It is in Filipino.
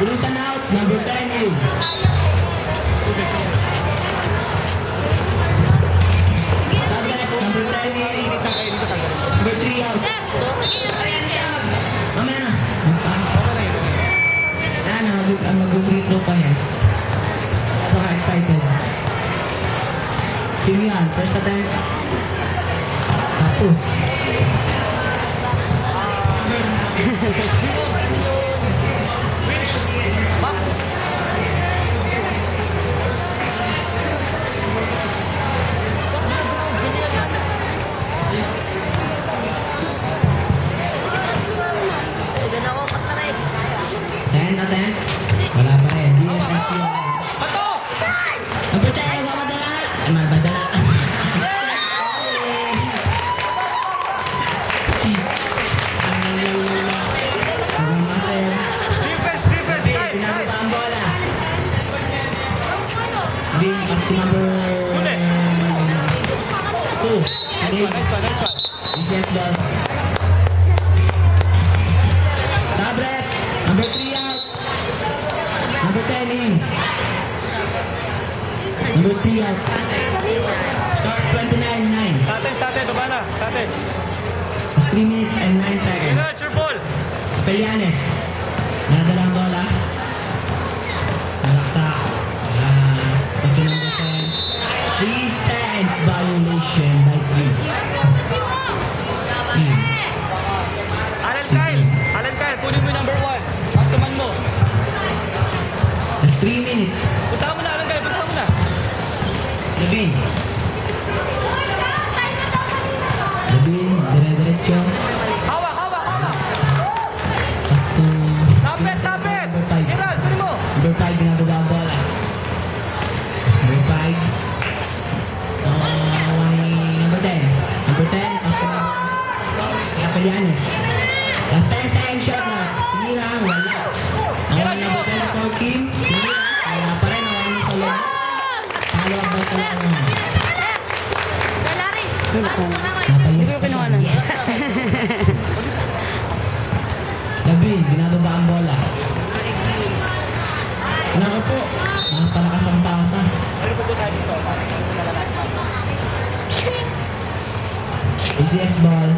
Ilusan out, number 10, Abe. Sublet, number 10, Abe. Number 3 out. Mamaya na. Mag-free throw pa yan. Excited. Sino yan? First attempt. Tapos. Ten attempt. Wala pa rin. DSS yun. Number 10, mamadala. Mamadala. Pinababa ang bola. Bin, kasi number 2. DCS ball. Sabret, number 3 out. Number 10 in. Number 3 out. Score 29-9. Sa atin, baba na. Sa atin. 3 minutes and 9 seconds. Good, sure ball. Pelianes. Nadala ang bola. Malaksak. Gusto number 10. 3 seconds violation by Green. Alan Kyle, kunin mo yung number 1. Pagtuman mo. That's 3 minutes. Punta mo na, Alan Kyle, punta mo na. Levin. Levin, dire-diretso. Hawak. Pasto. Lapit. Number 5. Gerald, kunin mo. Number 5, binababa ang bola. Number 5. Number 10. Number 10, pasto na. Pelianes. Last 10 seconds shot na. Hindi na, wala. Nawala na ba ng 14? Hindi na. Wala pa rin, nawala na sa loob. Follow up ba sa loob? Napayos pa siya. Labi, binababa ang bola. Naku po, nakapalakas ang pasa. ACS ball.